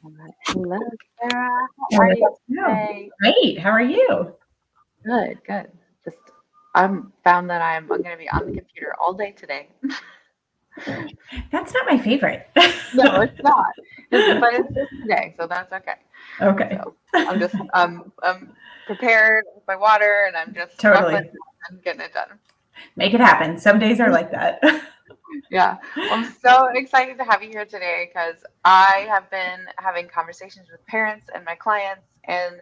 Hello, Sarah. How are you Hello. today? Great. How are you? Good, good. Just I'm found that I'm going to be on the computer all day today. That's not my favorite. No, it's not. But it's just today, so that's okay. Okay. So I'm prepared with my water, and I'm just buckling Totally. up and getting it done. Make it happen. Some days are like that. Yeah. Well, I'm so excited to have you here today because I have been having conversations with parents and my clients, and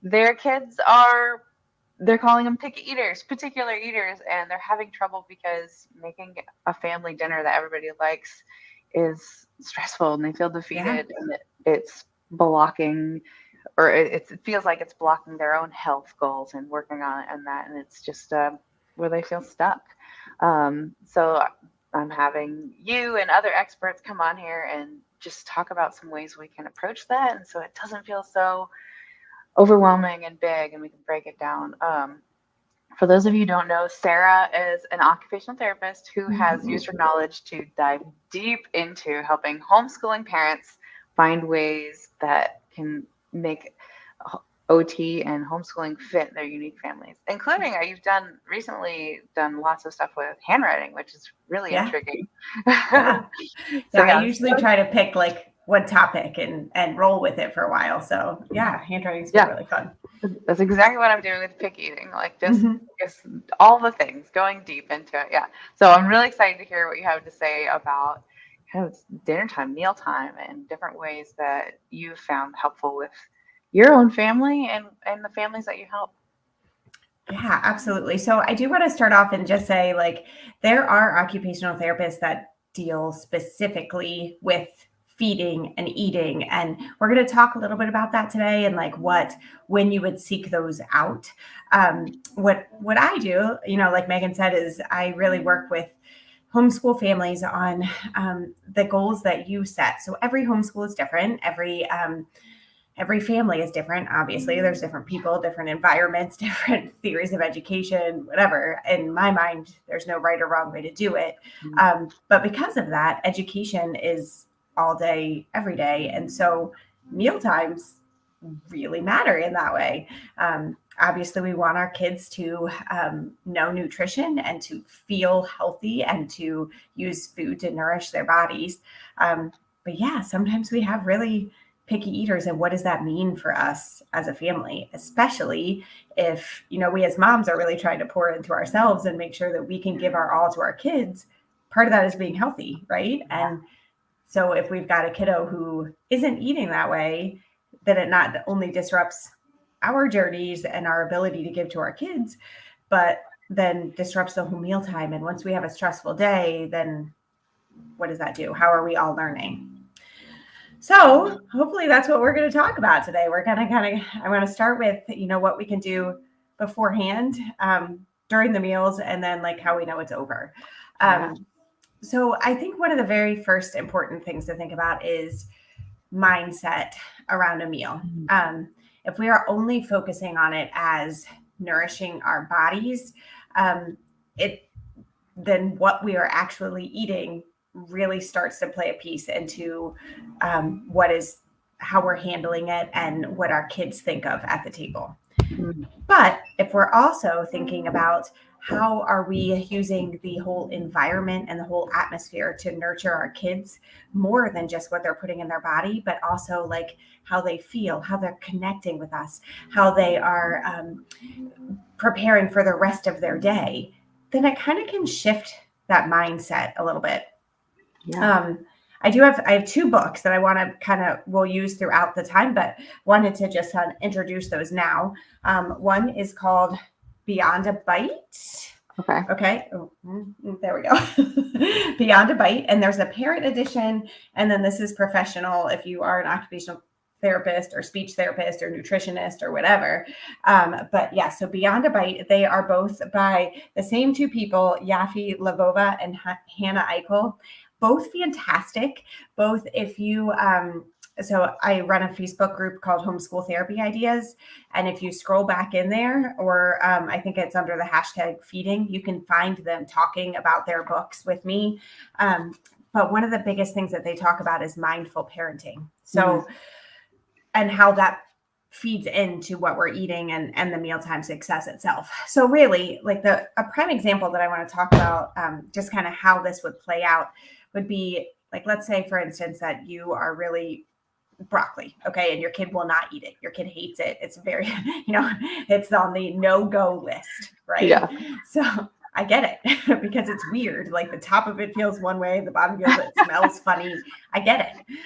their kids are they're calling them picky eaters, particular eaters, and they're having trouble because making a family dinner that everybody likes is stressful and they feel Yeah. defeated and it's blocking or it feels like it's blocking their own health goals and working on it and that and it's just where they feel stuck. So I'm having you and other experts come on here and just talk about some ways we can approach that and so it doesn't feel so overwhelming and big and we can break it down. For those of you who don't know, Sarah is an occupational therapist who has used her knowledge to dive deep into helping homeschooling parents find ways that can make OT and homeschooling fit their unique families, including you've done recently done lots of stuff with handwriting, which is really Yeah. intriguing. Yeah. So Yeah. I yeah, usually try to pick like one topic and roll with it for a while. So yeah, handwriting's been yeah, really fun. that's exactly what I'm doing with pick eating. Like Hmm. just all the things, going deep into it. Yeah. So I'm really excited to hear what you have to say about kind of dinner time, meal time, and different ways that you've found helpful with your own family and the families that you help. Yeah, absolutely. So I do want to start off and just say like there are occupational therapists that deal specifically with feeding and eating, and we're going to talk a little bit about that today and like what when you would seek those out. What I do, like Megan said, is I really work with homeschool families on the goals that you set. So every homeschool is different. Every family is different. Obviously, there's different people, different environments, different theories of education, whatever. In my mind, there's no right or wrong way to do it. But because of that, education is all day, every day. And so meal times really matter in that way. Obviously, we want our kids to know nutrition and to feel healthy and to use food to nourish their bodies. But yeah, sometimes we have really picky eaters, and what does that mean for us as a family, especially if we as moms are really trying to pour into ourselves and make sure that we can give our all to our kids. Part of that is being healthy, right? And so if we've got a kiddo who isn't eating that way, then it not only disrupts our journeys and our ability to give to our kids, but then disrupts the whole mealtime. And once we have a stressful day, then what does that do? How are we all learning? So hopefully that's what we're going to talk about today. We're going to I want to start with, what we can do beforehand, during the meals, and then like how we know it's over. Yeah. So I think one of the very first important things to think about is mindset around a meal. If we are only focusing on it as nourishing our bodies, it then what we are actually eating really starts to play a piece into what is how we're handling it and what our kids think of at the table. Mm. But if we're also thinking about how are we using the whole environment and the whole atmosphere to nurture our kids more than just what they're putting in their body, but also like how they feel, how they're connecting with us, how they are preparing for the rest of their day, then it kind of can shift that mindset a little bit. Yeah. Um, I have two books that I want to kind of will use throughout the time, but wanted to just introduce those now. One is called Beyond a Bite. Okay. Okay, there we go. Beyond a Bite, and there's a parent edition, and then this is professional if you are an occupational therapist or speech therapist or nutritionist or whatever. But yeah, so Beyond a Bite, they are both by the same two people, Yafi Lavova and Hannah Eichel. Both fantastic. Both if you so I run a Facebook group called Homeschool Therapy Ideas. And if you scroll back in there, or I think it's under the hashtag feeding, you can find them talking about their books with me. But one of the biggest things that they talk about is mindful parenting. So, and how that feeds into what we're eating and the mealtime success itself. So really, like a prime example that I want to talk about, just kind of how this would play out would be like, let's say, for instance, that you are really broccoli, okay, and your kid will not eat it. Your kid hates it. It's very, it's on the no-go list, right? Yeah. So I get it because it's weird. Like the top of it feels one way, the bottom feels, it smells funny. I get it.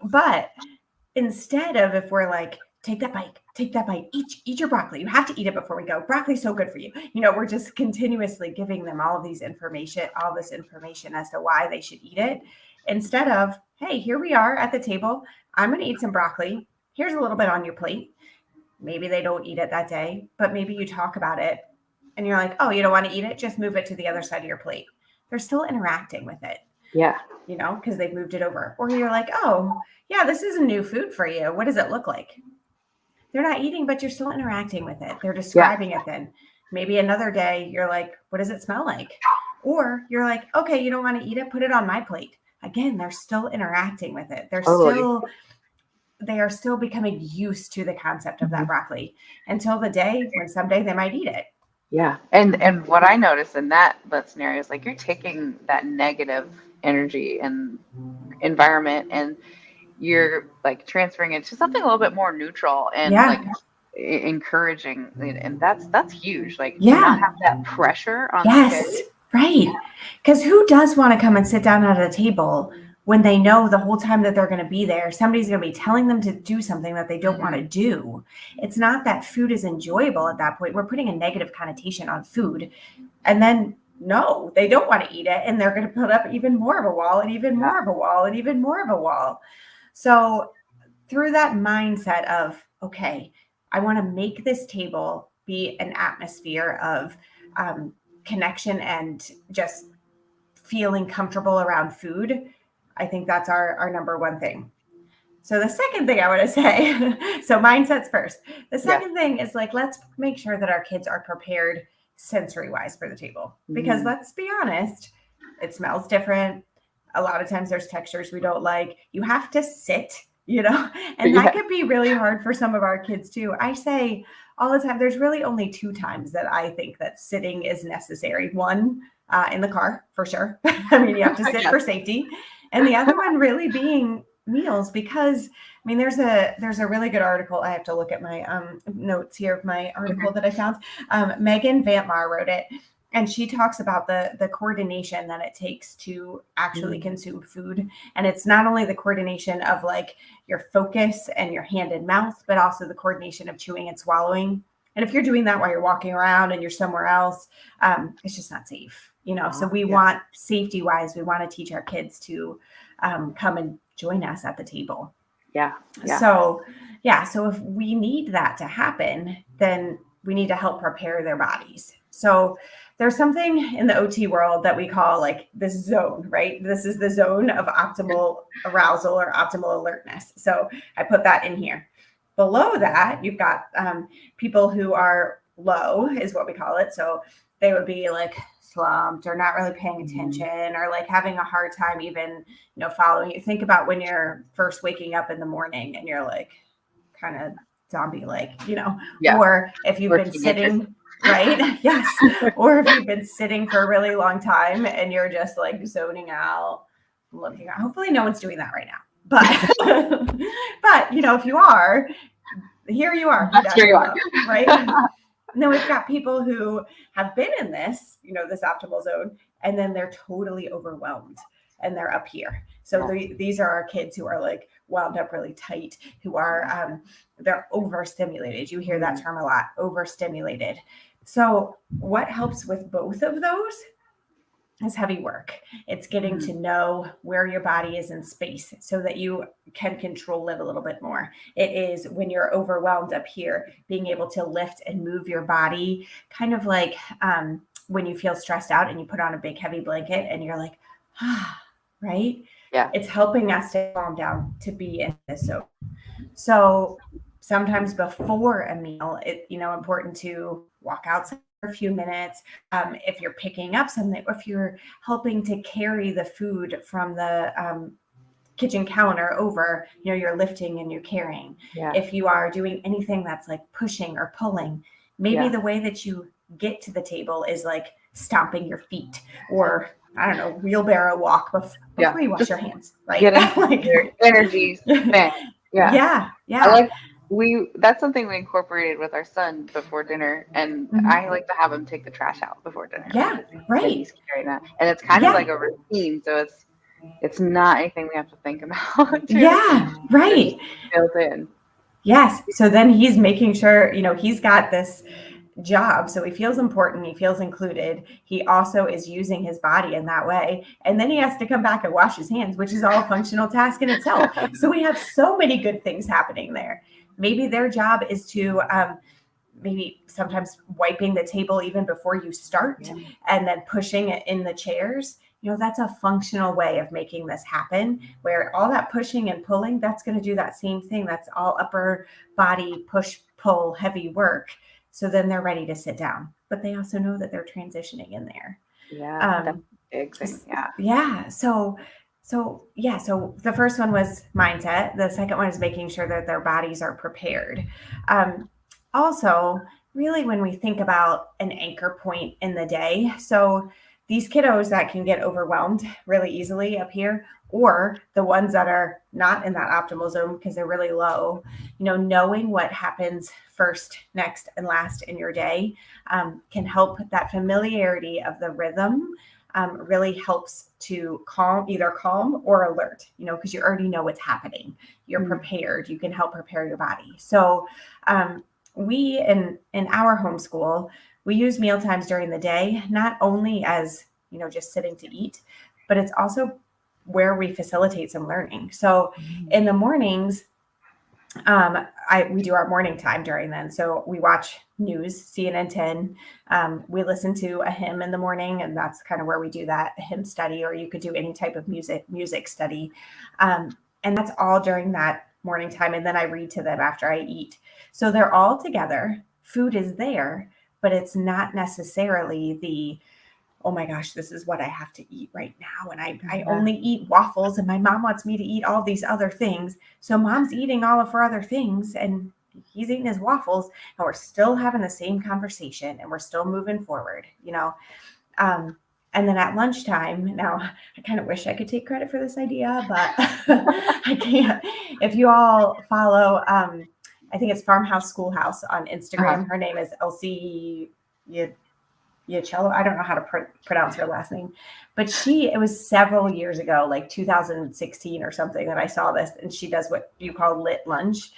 But instead of, if we're like, take that bite, eat your broccoli. You have to eat it before we go. Broccoli's so good for you. We're just continuously giving them all this information as to why they should eat it. Instead of, hey, here we are at the table. I'm going to eat some broccoli. Here's a little bit on your plate. Maybe they don't eat it that day, but maybe you talk about it and you're like, oh, you don't want to eat it? Just move it to the other side of your plate. They're still interacting with it. Yeah. Because they've moved it over. Or you're like, oh, yeah, this is a new food for you. What does it look like? They're not eating, but you're still interacting with it. They're describing it then. Maybe another day you're like, what does it smell like? Or you're like, okay, you don't want to eat it? Put it on my plate. Again, they're still interacting with it. They are still becoming used to the concept of that broccoli until the day when someday they might eat it. Yeah. And what I noticed in that scenario is like you're taking that negative energy and environment and you're like transferring it to something a little bit more neutral and like encouraging, and that's huge. Like to not have that pressure on the kid. Right. Because who does want to come and sit down at a table when they know the whole time that they're going to be there, somebody's going to be telling them to do something that they don't want to do? It's not that food is enjoyable at that point. We're putting a negative connotation on food. And then, no, they don't want to eat it. And they're going to put up even more of a wall and even more of a wall and even more of a wall. So through that mindset of, okay, I want to make this table be an atmosphere of connection and just feeling comfortable around food, I think that's our number one thing. So the second thing I want to say, so mindsets first. The second thing is like, let's make sure that our kids are prepared sensory wise for the table, because let's be honest, it smells different. A lot of times there's textures we don't like. You have to sit, and that could be really hard for some of our kids too. I say all the time, there's really only 2 times that I think that sitting is necessary. One, in the car, for sure. I mean, you have to sit for safety. And the other one really being meals, because I mean, there's a really good article. I have to look at my notes here of my article that I found. Megan Vantmar wrote it. And she talks about the coordination that it takes to actually consume food. And it's not only the coordination of like your focus and your hand and mouth, but also the coordination of chewing and swallowing. And if you're doing that while you're walking around and you're somewhere else, it's just not safe, So we want, safety wise, we want to teach our kids to come and join us at the table. Yeah. So if we need that to happen, then we need to help prepare their bodies. So there's something in the OT world that we call like this zone, right? This is the zone of optimal arousal or optimal alertness. So I put that in here. Below that, you've got people who are low, is what we call it. So they would be like slumped or not really paying attention or like having a hard time even, following you. Think about when you're first waking up in the morning and you're like kind of zombie-like, or if you've been sitting, right? Yes. Or if you've been sitting for a really long time and you're just like zoning out, looking out. Hopefully no one's doing that right now. But, if you are, here you are. Here you are. Right? And then we've got people who have been in this, this optimal zone, and then they're totally overwhelmed and they're up here. So these are our kids who are like wound up really tight, who are, they're overstimulated. You hear that term a lot, overstimulated. So what helps with both of those is heavy work. It's getting to know where your body is in space so that you can control it a little bit more. It is when you're overwhelmed up here, being able to lift and move your body, kind of like when you feel stressed out and you put on a big heavy blanket and you're like, right? Yeah. It's helping us to calm down, to be in this zone. So sometimes before a meal, it, important to walk outside for a few minutes. If you're picking up something, or if you're helping to carry the food from the kitchen counter over, you're lifting and you're carrying. Yeah. If you are doing anything that's like pushing or pulling, maybe Yeah. the way that you get to the table is like stomping your feet, or I don't know, wheelbarrow walk Yeah. before you wash Just your hands, right? get into Like, your energy span. Yeah. yeah, I yeah. like that's something we incorporated with our son before dinner, and I Mhm. like to have him take the trash out before dinner Yeah, because he said right. he's carrying that, and it's kind of Yeah, like a routine, so it's not anything we have to think about too. yeah, It's right. built in. Yes. So then he's making sure, he's got this job. So he feels important. He feels included. He also is using his body in that way. And then he has to come back and wash his hands, which is all a functional task in itself. So we have so many good things happening there. Maybe their job is to maybe sometimes wiping the table even before you start, Yeah. and then pushing it in the chairs. That's a functional way of making this happen, where all that pushing and pulling, that's going to do that same thing. That's all upper body push, pull, heavy work. So then they're ready to sit down, but they also know that they're transitioning in there. Yeah, that's Um, a big thing. Yeah. yeah. So the first one was mindset. The second one is making sure that their bodies are prepared. Um, Also, really, when we think about an anchor point in the day, so these kiddos that can get overwhelmed really easily up here, or the ones that are not in that optimal zone because they're really low, knowing what happens first, next, and last in your day can help. That familiarity of the rhythm really helps to either calm or alert, because you already know what's happening. You're Mm. prepared. You can help prepare your body. So um, we in our homeschool, we use meal times during the day, not only as, just sitting to eat, but it's also where we facilitate some learning. So Mm. in the mornings, we do our morning time during then. So we watch news, CNN 10. We listen to a hymn in the morning, and that's kind of where we do that hymn study, or you could do any type of music study. And that's all during that morning time. And then I read to them after I eat. So they're all together. Food is there, but it's not necessarily the, oh my gosh, this is what I have to eat right now. And I Yeah. only eat waffles, and my mom wants me to eat all these other things. So mom's eating all of her other things, and he's eating his waffles, and we're still having the same conversation, and we're still moving forward. Um, and then at lunchtime, now I kind of wish I could take credit for this idea, but I can't. If you all follow, I think it's Farmhouse Schoolhouse on Uh-huh. Instagram. Her name is Elsie Yacello. I don't know how to pronounce her last name, but it was several years ago, like 2016 or something, that I saw this. And she does what you call lit lunch.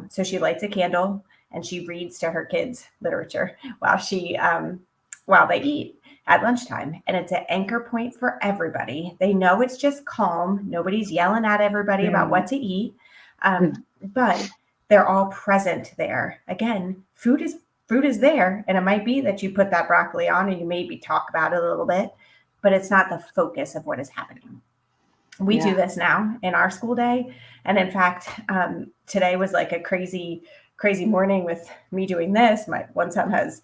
So she lights a candle and she reads to her kids literature while they eat at lunchtime. And it's an anchor point for everybody. They know it's just calm. Nobody's yelling at everybody about Mm. what to eat. But they're all present there. Again, food is there, and it might be that you put that broccoli on and you maybe talk about it a little bit, but it's not the focus of what is happening. We do Yeah. this now in our school day, and in fact, today was like a crazy morning with me doing this. My one son has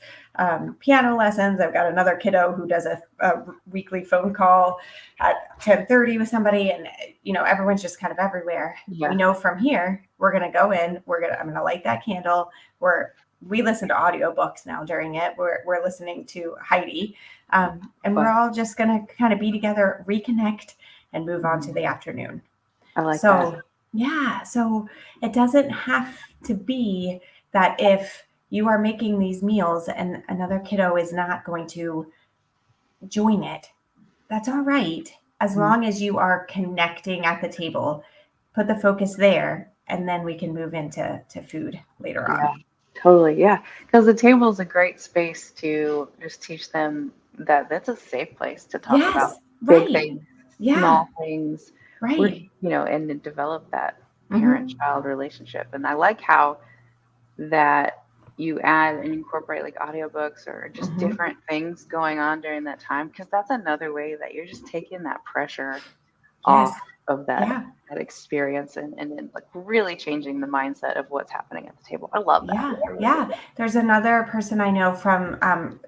piano lessons. I've got another kiddo who does a weekly phone call at 10:30 with somebody, and everyone's just kind of everywhere. We Yeah. know from here we're gonna go in. I'm gonna light that candle. We listen to audiobooks now during it. We're listening to Heidi, and we're Fun. all just gonna kind of be together, reconnect, and move on to Mm. the afternoon. I like that. So, yeah, so it doesn't have to be that if you are making these meals and another kiddo is not going to join it, that's all right. As Mm. long as you are connecting at the table, put the focus there, and then we can move into food later Yeah. on. Totally. Yeah. Because the table is a great space to just teach them that that's a safe place to talk about Yes, big right. things, Yeah, small things, where, right. and to develop that Hmm. parent-child relationship. And I like how that you add and incorporate like audiobooks or just Mm-hmm. different things going on during that time, because that's another way that you're just taking that pressure Yes. off of Yeah. that experience, and then like really changing the mindset of what's happening at the table. I love that. Yeah, yeah. There's another person I know from,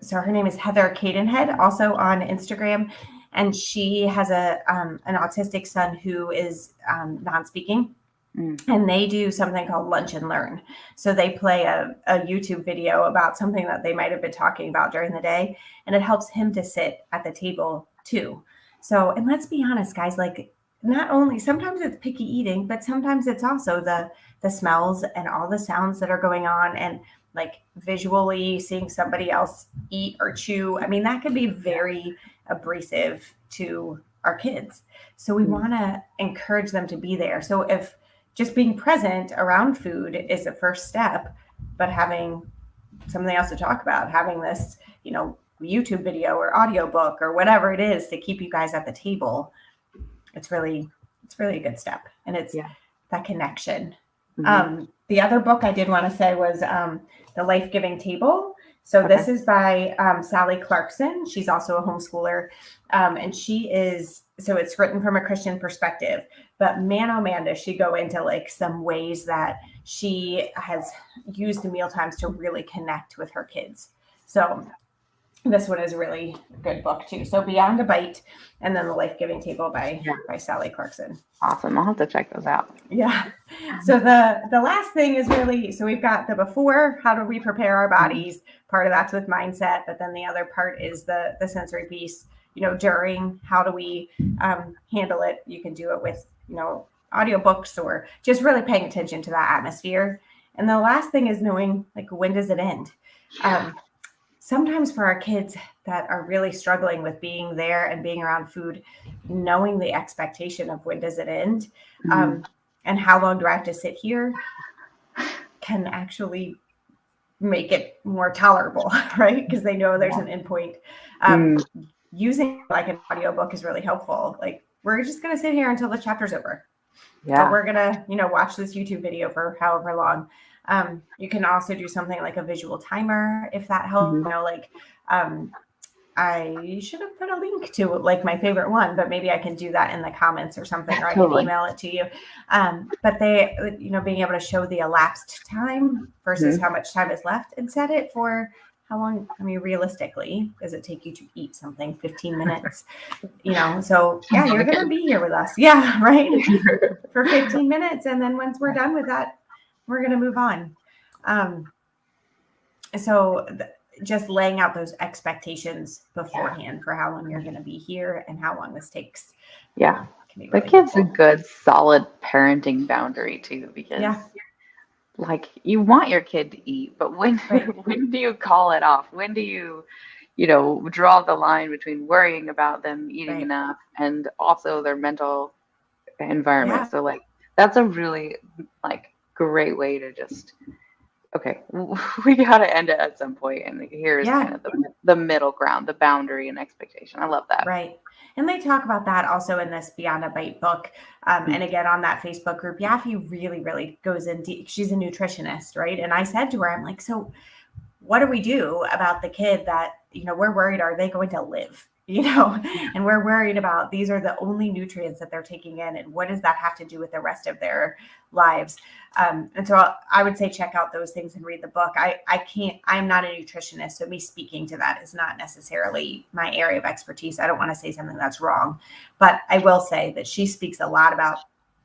so her name is Heather Cadenhead, also on Instagram, and she has an autistic son who is non-speaking, Mm, and they do something called Lunch and Learn. So they play a YouTube video about something that they might have been talking about during the day, and it helps him to sit at the table too. So, and let's be honest, guys, like not only sometimes it's picky eating, but sometimes it's also the smells and all the sounds that are going on, and like visually seeing somebody else eat or chew. I mean, that can be very abrasive to our kids. So we mm, want to encourage them to be there. So if just being present around food is a first step, but having something else to talk about, having this, YouTube video or audiobook or whatever it is to keep you guys at the table, it's really a good step. And it's yeah. that connection. Hmm. The other book I did want to say was The Life Giving Table. So Okay. this is by Sally Clarkson. She's also a homeschooler. And so it's written from a Christian perspective, but man, oh man, does she go into like some ways that she has used the meal times to really connect with her kids. So this one is a really good book too. So Beyond a Bite, and then The Life Giving Table Yeah. by Sally Clarkson. Awesome. I'll have to check those out. Yeah. So the last thing is really, so we've got the before, how do we prepare our Mhm. bodies? Part of that's with mindset, but then the other part is the sensory piece. During, how do we handle it? You can do it with audiobooks or just really paying attention to that atmosphere. And the last thing is knowing, like, when does it end? Yeah. Sometimes for our kids that are really struggling with being there and being around food, knowing the expectation of when does it end, Mm, um, and how long do I have to sit here, can actually make it more tolerable, right? Because they know there's yeah. an endpoint. Mm, Using like an audiobook is really helpful. Like, we're just going to sit here until the chapter's over, or yeah. we're going to, watch this YouTube video for however long. You can also do something like a visual timer if that helps. Hmm. Like, I should have put a link to like my favorite one, but maybe I can do that in the comments or something, or I can Totally. email it to you. But they, being able to show the elapsed time versus Hmm. how much time is left, and set it for how long. I mean, realistically, does it take you to eat something? 15 minutes, So yeah, Depends on you're the going to kid. be here with us. Yeah, right. For 15 minutes. And then once we're done with that, we're going to move on. Um, so just laying out those expectations Yeah. beforehand for how long you're going to be here and how long this takes Yeah. can be That really gives a helpful. good, solid parenting boundary too, because Yeah, like you want your kid to eat, but when right. when do you call it off? When do you draw the line between worrying about them eating Right. enough and also their mental environment? Yeah. So like that's a really like great way to just okay, we got to end it at some point, and here's Yeah. kind of the middle ground, the boundary and expectation. I love that. Right. And they talk about that also in this Beyond a Bite book. And again, on that Facebook group, Yaffe really, really goes in deep. She's a nutritionist, right? And I said to her, I'm like, so what do we do about the kid that, we're worried, are they going to live? Yeah. And we're worried about these are the only nutrients that they're taking in. And what does that have to do with the rest of their lives? And so I would say check out those things and read the book. I'm not a nutritionist. So me speaking to that is not necessarily my area of expertise. I don't want to say something that's wrong, but I will say that she speaks a lot about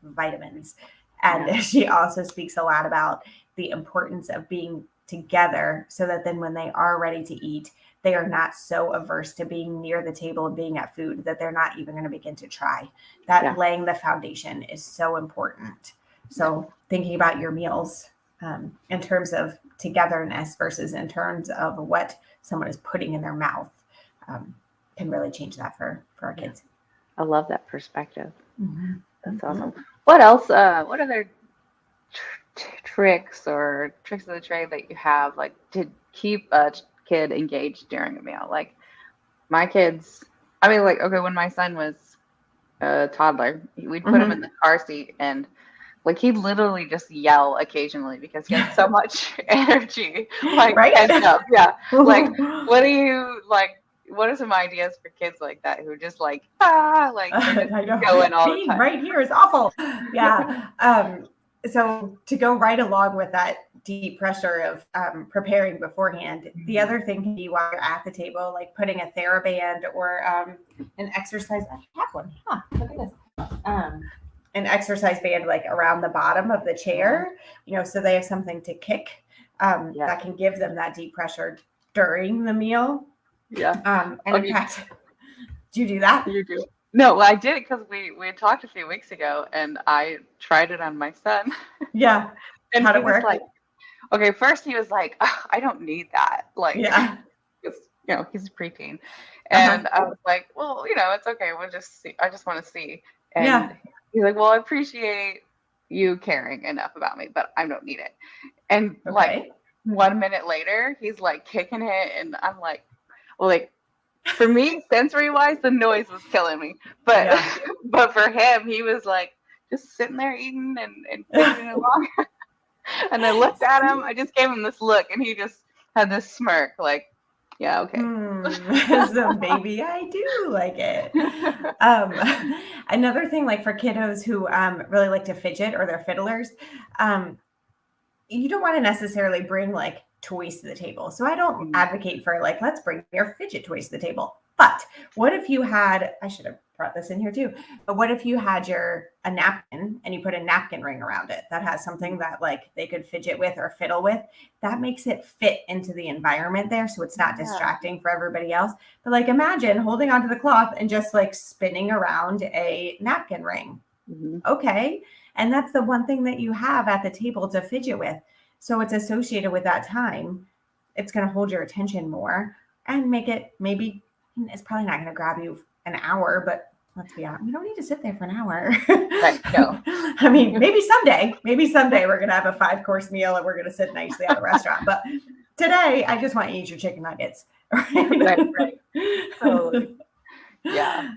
vitamins. Yeah. And she also speaks a lot about the importance of being together so that then when they are ready to eat, they are not so averse to being near the table and being at food that they're not even going to begin to try. That Yeah. laying the foundation is so important. So thinking about your meals in terms of togetherness versus in terms of what someone is putting in their mouth um, can really change that for our Yeah. kids. I love that perspective. Mm-hmm. That's Mm-hmm. awesome. What else? What other tricks or tricks of the trade that you have, like to keep a kid engaged during a meal? Like my kids, I mean, like okay, when my son was a toddler, we'd put him in Mm-hmm. the car seat and Like he'd literally just yell occasionally because he had so much energy, like Right? pent up. Yeah. Like, what do you like? What are some ideas for kids like that who just like they're just I know. going all the Being time? right here is awful. Yeah. So to go right along with that deep pressure of preparing beforehand, the other thing can be while you're at the table, like putting a TheraBand or an exercise. I have one. Huh, look at this. An exercise band like around the bottom of the chair, so they have something to kick Yeah. that can give them that deep pressure during the meal. Yeah. And in Okay. fact, do you do that? You do. No, well, I did it because we had talked a few weeks ago, and I tried it on my son, Yeah. and How'd he it was work? like, okay, first he was like, "Ugh, I don't need that, like, Yeah. because he's a preteen, Uh-huh. and I was like, well, it's okay, we'll just see. I just want to see, Yeah. and he's like, well, I appreciate you caring enough about me, but I don't need it, and like Okay. 1 minute later, he's like kicking it, and I'm like, well, like for me, sensory wise, the noise was killing me. But Yeah. but for him, he was like just sitting there eating and fidgeting along. And I looked at him. I just gave him this look, and he just had this smirk, like, yeah, okay. So maybe I do like it. Another thing, like for kiddos who really like to fidget or they're fiddlers, you don't want to necessarily bring like toys to the table. So I don't advocate for like, let's bring your fidget toys to the table. But what if you had, I should have brought this in here too, but what if you had a napkin and you put a napkin ring around it that has something that like they could fidget with or fiddle with? That makes it fit into the environment there. So it's not distracting for everybody else. But like imagine holding onto the cloth and just like spinning around a napkin ring. Mm-hmm. Okay. And that's the one thing that you have at the table to fidget with. So it's associated with that time. It's going to hold your attention more and make it maybe, it's probably not going to grab you an hour, but let's be honest, we don't need to sit there for an hour. Right. No. I mean, maybe someday we're going to have a 5-course meal and we're going to sit nicely at the restaurant. But today, I just want you to eat your chicken nuggets. Right. Totally. Yeah.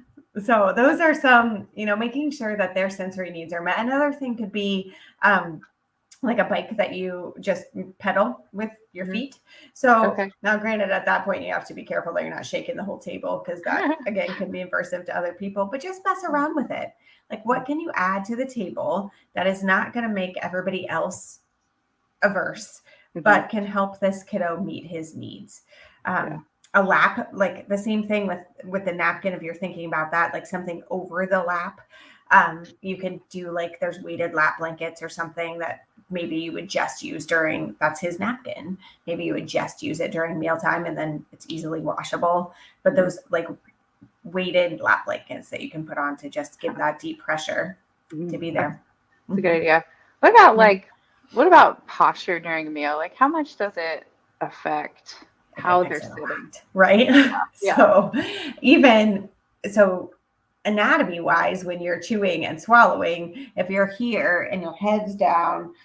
So those are some, making sure that their sensory needs are met. Another thing could be like a bike that you just pedal with your feet. So now granted, at that point, you have to be careful that you're not shaking the whole table because that, again, can be aversive to other people, but just mess around with it. Like what can you add to the table that is not going to make everybody else averse, but can help this kiddo meet his needs? A lap, like the same thing with the napkin, if you're thinking about that, like something over the lap. You can do like there's weighted lap blankets or something that maybe you would just use that's his napkin. Maybe you would just use it during mealtime and then it's easily washable. But those like weighted lap blankets that you can put on to just give that deep pressure to be there. That's a good idea. What about posture during a meal? Like how much does it affect how they're sitting? Right? Yeah. So anatomy wise, when you're chewing and swallowing, if you're here and your head's down,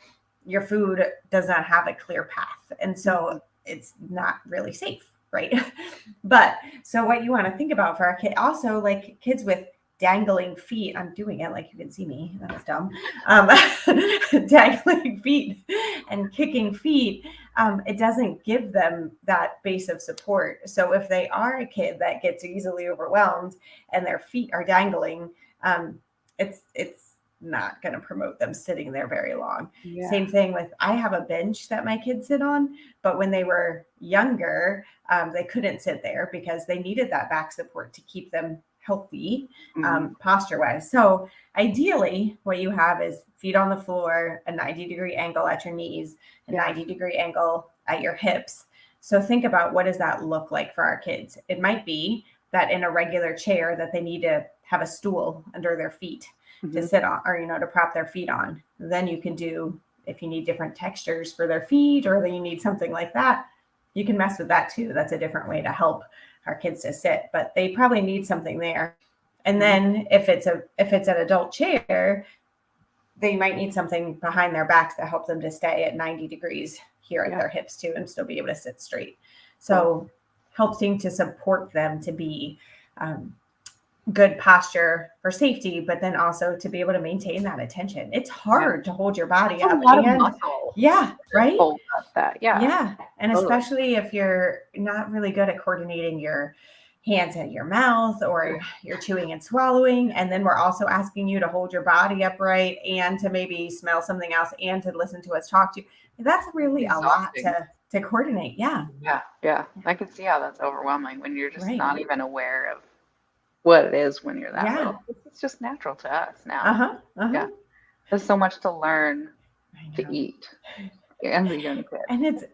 your food does not have a clear path. And so it's not really safe, right? But so what you want to think about for our kid, also like kids with dangling feet, I'm doing it like you can see me, that was dumb. Dangling feet and kicking feet, it doesn't give them that base of support. So if they are a kid that gets easily overwhelmed and their feet are dangling, it's not going to promote them sitting there very long. Yeah. Same thing with, I have a bench that my kids sit on, but when they were younger, they couldn't sit there because they needed that back support to keep them healthy, posture wise. So ideally what you have is feet on the floor, a 90-degree angle at your knees, a 90-degree angle at your hips. So think about what does that look like for our kids? It might be that in a regular chair that they need to have a stool under their feet to sit on, or, to prop their feet on. Then you can do, if you need different textures for their feet, or then you need something like that, you can mess with that too. That's a different way to help our kids to sit, but they probably need something there. And then if it's an adult chair, they might need something behind their backs to help them to stay at 90 degrees here at their hips too, and still be able to sit straight. So helping to support them to be good posture for safety, but then also to be able to maintain that attention. It's Yeah. hard to hold your body It's a up. lot of And muscle yeah, that right? holds up that. Yeah, Yeah. And totally. especially if you're not really good at coordinating your hands at your mouth, or you're chewing and swallowing. And then we're also asking you to hold your body upright and to maybe smell something else and to listen to us talk to you. That's really a lot Exhausting. to coordinate. Yeah. Yeah, yeah. I can see how that's overwhelming when you're just Right. not even aware of what it is when you're that Yeah. little. It's just natural to us now. Uh-huh. Uh-huh. Yeah. There's so much to learn I to know. eat and the young kid. And it's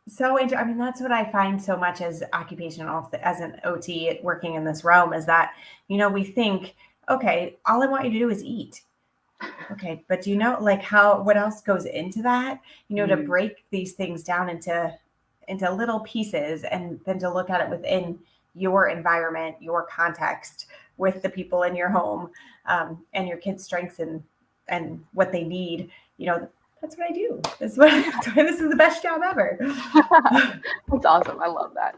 so I mean, that's what I find so much as as an OT working in this realm, is that, we think, okay, all I want you to do is eat. Okay, but do you know, like, what else goes into that? To Mm, break these things down into little pieces, and then to look at it within your environment, your context, with the people in your home, and your kids' strengths and what they need. That's what I do. That's why this is the best job ever. that's awesome. I love that.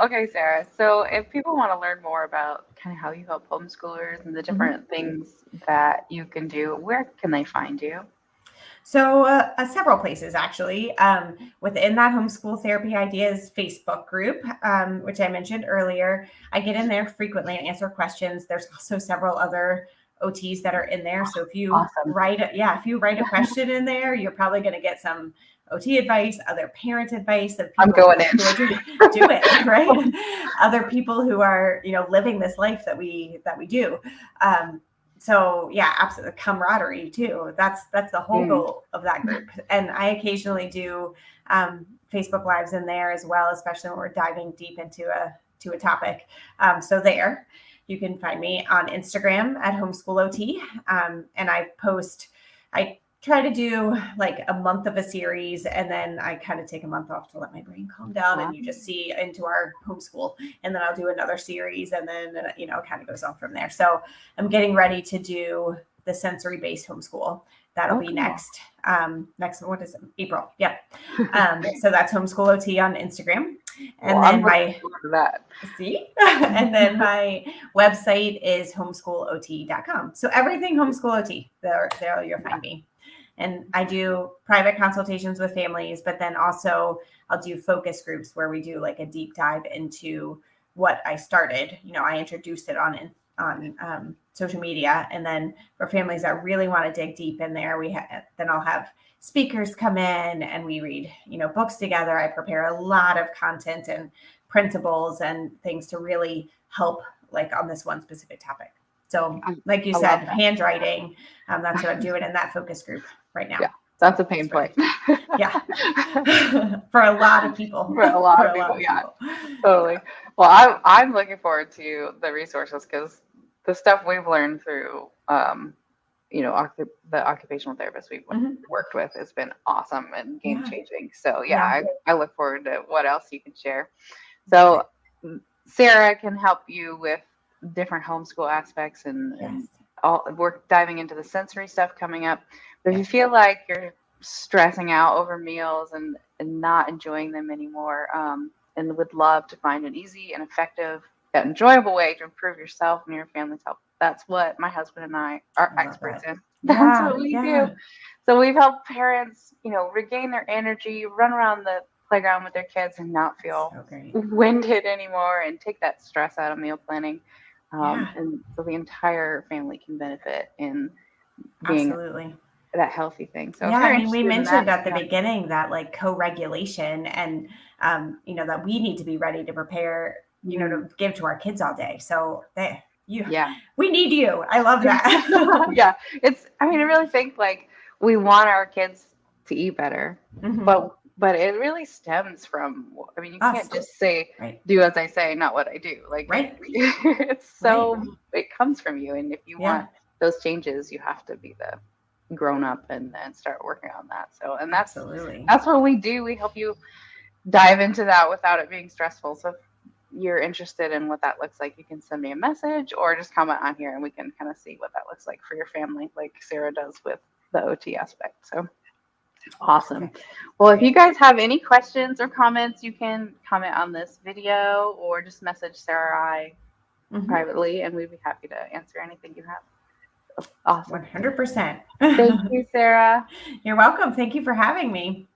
Okay, Sarah. So, if people want to learn more about kind of how you help homeschoolers and the Mhm. different things that you can do, where can they find you? So, several places actually. Within that Homeschool Therapy Ideas Facebook group, which I mentioned earlier, I get in there frequently and answer questions. There's also several other OTs that are in there. So Awesome. if you write a question in there, you're probably going to get some OT advice, other parent advice of I'm people going in. who are doing do it right. Other people who are living this life that we do. So yeah, absolutely, camaraderie too. That's the whole Mm, goal of that group. And I occasionally do Facebook lives in there as well, especially when we're diving deep into a topic. So there, you can find me on Instagram at homeschoolot, and I try to do like a month of a series, and then I kind of take a month off to let my brain calm down, and wow. you just see into our homeschool, and then I'll do another series, and then it kind of goes on from there. So I'm getting ready to do the sensory based homeschool. That'll Oh, be cool. next, what is it? April. Yep. So that's homeschool OT on Instagram. Well, And I'm then looking my forward to that. see, and then my website is homeschoolot.com. So everything homeschool OT, there you'll find me. And I do private consultations with families, but then also I'll do focus groups where we do like a deep dive into what I started. I introduced it on social media, and then for families that really want to dig deep in there, then I'll have speakers come in and we read books together. I prepare a lot of content and printables and things to really help, like, on this one specific topic. So like you I love said, that. handwriting, that's what I'm doing in that focus group right Yeah, now. So that's a pain it's point. really, yeah, for a lot of people. For a lot For of a lot people, of yeah, people. totally. Well, I'm looking forward to the resources because the stuff we've learned through, the occupational therapists we've Mhm. worked with has been awesome and game Yeah, changing. So yeah, yeah. I look forward to what else you can share. So Sarah can help you with different homeschool aspects Yes. and all we're diving into the sensory stuff coming up. But if you Yes. feel like you're stressing out over meals and not enjoying them anymore, and would love to find an easy and effective yet enjoyable way to improve yourself and your family's health, that's what my husband and I are I love experts that. in. That's Yeah, what we do. yeah. So we've helped parents, regain their energy, run around the playground with their kids and not feel So great. winded anymore and take that stress out of meal planning. Yeah, And so the entire family can benefit in being absolutely. that healthy thing. So if Yeah, I you're mean, we interested in that, mentioned at the yeah. beginning that, like, co-regulation, and that we need to be ready to prepare, Mm, to give to our kids all day. So yeah. we need you. I love that. Yeah. I mean, I really think like we want our kids to eat better, Hmm. but it really stems from, I mean, you Us, can't just say, right, do as I say, not what I do. Like right, right. it comes from you. And if you Yeah, want those changes, you have to be the grown up and start working on that. So, and absolutely. that's what we do. We help you dive into that without it being stressful. So if you're interested in what that looks like, you can send me a message or just comment on here and we can kind of see what that looks like for your family, like Sarah does with the OT aspect. So awesome. Okay, Well, if you great. guys have any questions or comments, you can comment on this video or just message Sarah or I privately, and we'd be happy to answer anything you have. So, awesome. 100%. Thank you, Sarah. You're welcome. Thank you for having me.